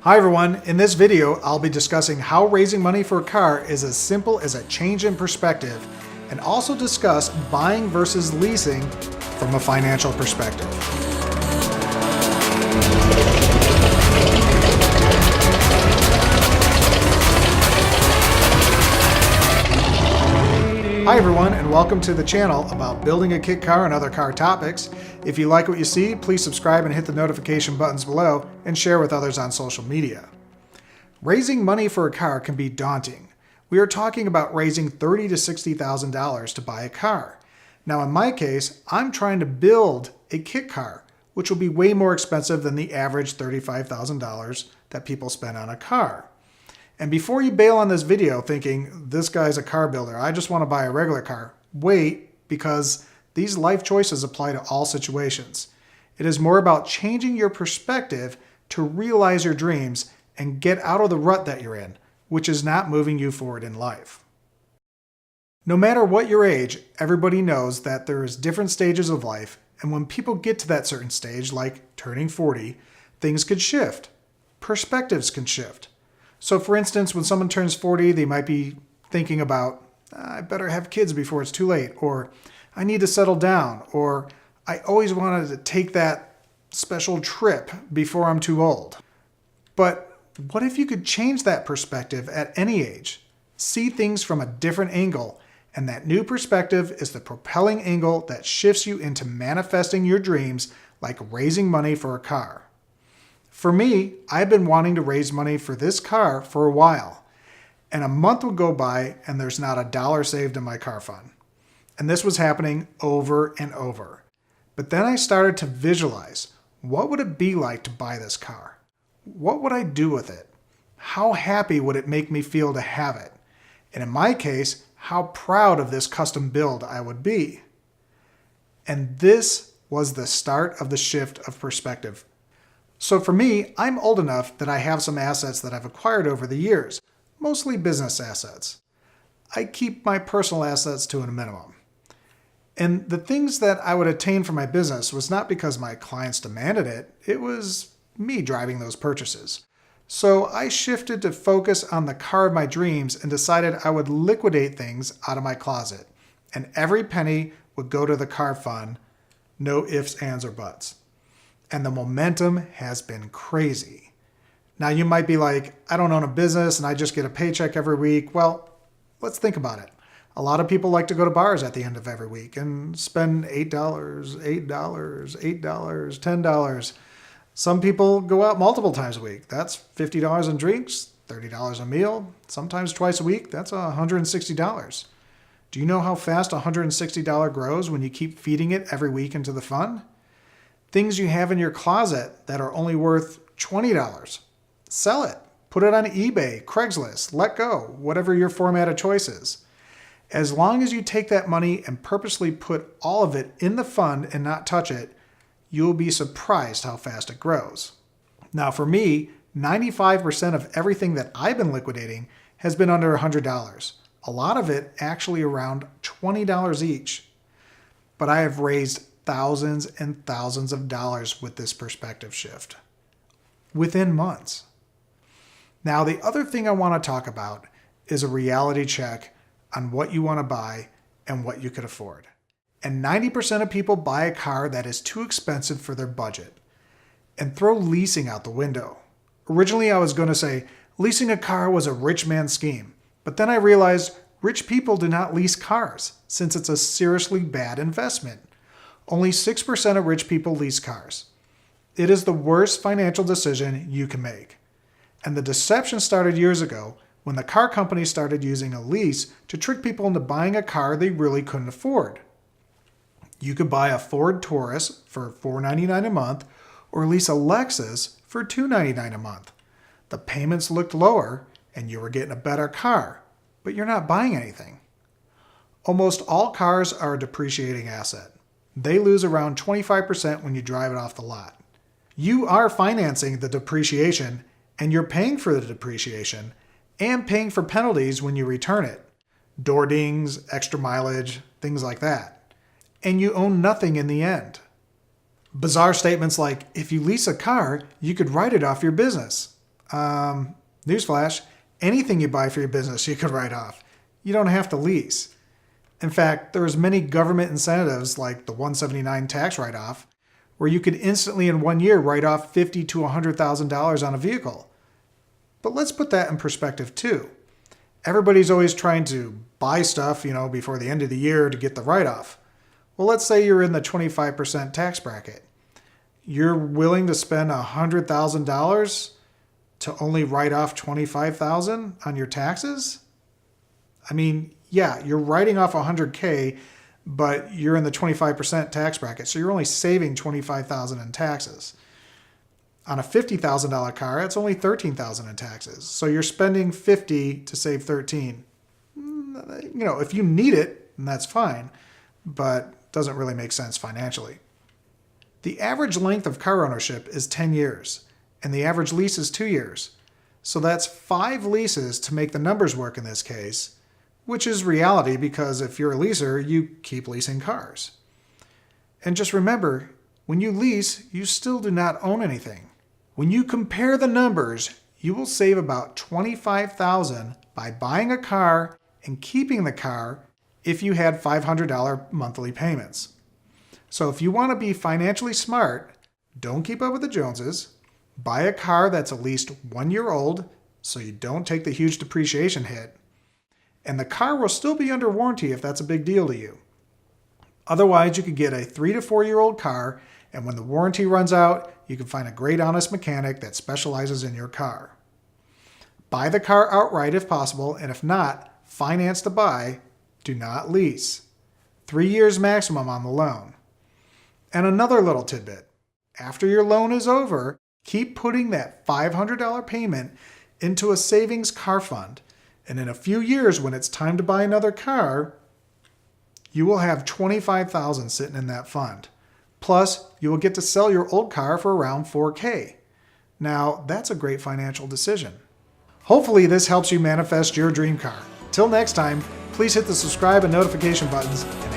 Hi everyone, in this video I'll be discussing how raising money for a car is as simple as a change in perspective, and also discuss buying versus leasing from a financial perspective. Hi everyone, and welcome to the channel about building a kit car and other car topics. If you like what you see, please subscribe and hit the notification buttons below and share with others on social media. Raising money for a car can be daunting. We are talking about raising $30,000 to $60,000 to buy a car. Now in my case, I'm trying to build a kit car, which will be way more expensive than the average $35,000 that people spend on a car. And before you bail on this video thinking, this guy's a car builder, I just want to buy a regular car, wait, because these life choices apply to all situations. It is more about changing your perspective to realize your dreams and get out of the rut that you're in, which is not moving you forward in life. No matter what your age, everybody knows that there is different stages of life, and when people get to that certain stage, like turning 40, things could shift. Perspectives can shift. So for instance, when someone turns 40, they might be thinking about, I better have kids before it's too late, or I need to settle down, or I always wanted to take that special trip before I'm too old. But what if you could change that perspective at any age? See things from a different angle, and that new perspective is the propelling angle that shifts you into manifesting your dreams, like raising money for a car. For me, I've been wanting to raise money for this car for a while, and a month would go by and there's not a dollar saved in my car fund. And this was happening over and over. But then I started to visualize, what would it be like to buy this car? What would I do with it? How happy would it make me feel to have it? And in my case, how proud of this custom build I would be. And this was the start of the shift of perspective. So for me, I'm old enough that I have some assets that I've acquired over the years, mostly business assets. I keep my personal assets to a minimum. And the things that I would attain from my business was not because my clients demanded it, it was me driving those purchases. So I shifted to focus on the car of my dreams and decided I would liquidate things out of my closet, and every penny would go to the car fund, no ifs, ands, or buts. And the momentum has been crazy. Now you might be like, I don't own a business and I just get a paycheck every week. Well, let's think about it. A lot of people like to go to bars at the end of every week and spend $8, $8, $8, $10. Some people go out multiple times a week. That's $50 in drinks, $30 a meal, sometimes twice a week. That's $160. Do you know how fast $160 grows when you keep feeding it every week into the fund? Things you have in your closet that are only worth $20. Sell it. Put it on eBay, Craigslist, let go, whatever your format of choice is. As long as you take that money and purposely put all of it in the fund and not touch it, you'll be surprised how fast it grows. Now for me, 95% of everything that I've been liquidating has been under $100. A lot of it actually around $20 each. But I have raised thousands and thousands of dollars with this perspective shift within months. Now, the other thing I want to talk about is a reality check on what you want to buy and what you could afford. And 90% of people buy a car that is too expensive for their budget and throw leasing out the window. Originally, I was going to say leasing a car was a rich man's scheme, but then I realized rich people do not lease cars since it's a seriously bad investment. Only 6% of rich people lease cars. It is the worst financial decision you can make. And the deception started years ago when the car companies started using a lease to trick people into buying a car they really couldn't afford. You could buy a Ford Taurus for $499 a month or lease a Lexus for $299 a month. The payments looked lower and you were getting a better car, but you're not buying anything. Almost all cars are a depreciating asset. They lose around 25% when you drive it off the lot. You are financing the depreciation, and you're paying for the depreciation and paying for penalties when you return it. Door dings, extra mileage, things like that. And you own nothing in the end. Bizarre statements like, if you lease a car, you could write it off your business. Newsflash, anything you buy for your business you could write off. You don't have to lease. In fact, there's many government incentives like the 179 tax write-off where you could instantly in 1 year write off $50,000 to $100,000 on a vehicle. But let's put that in perspective too. Everybody's always trying to buy stuff, before the end of the year to get the write-off. Well, let's say you're in the 25% tax bracket. You're willing to spend $100,000 to only write off $25,000 on your taxes? I mean, yeah, you're writing off $100K, but you're in the 25% tax bracket, so you're only saving $25,000 in taxes. On a $50,000 car, it's only $13,000 in taxes. So you're spending $50 to save $13. If you need it, then that's fine, but doesn't really make sense financially. The average length of car ownership is 10 years, and the average lease is 2 years. So that's 5 leases to make the numbers work in this case, which is reality because if you're a leaser, you keep leasing cars. And just remember, when you lease, you still do not own anything. When you compare the numbers, you will save about $25,000 by buying a car and keeping the car if you had $500 monthly payments. So if you want to be financially smart, don't keep up with the Joneses. Buy a car that's at least 1 year old so you don't take the huge depreciation hit. And the car will still be under warranty if that's a big deal to you. Otherwise, you could get a 3 to 4 year old car, and when the warranty runs out, you can find a great honest mechanic that specializes in your car. Buy the car outright if possible, and if not, finance to buy. Do not lease. 3 years maximum on the loan. And another little tidbit. After your loan is over, keep putting that $500 payment into a savings car fund. And in a few years, when it's time to buy another car, you will have $25,000 sitting in that fund. Plus, you will get to sell your old car for around $4K. Now, that's a great financial decision. Hopefully, this helps you manifest your dream car. Till next time, please hit the subscribe and notification buttons, and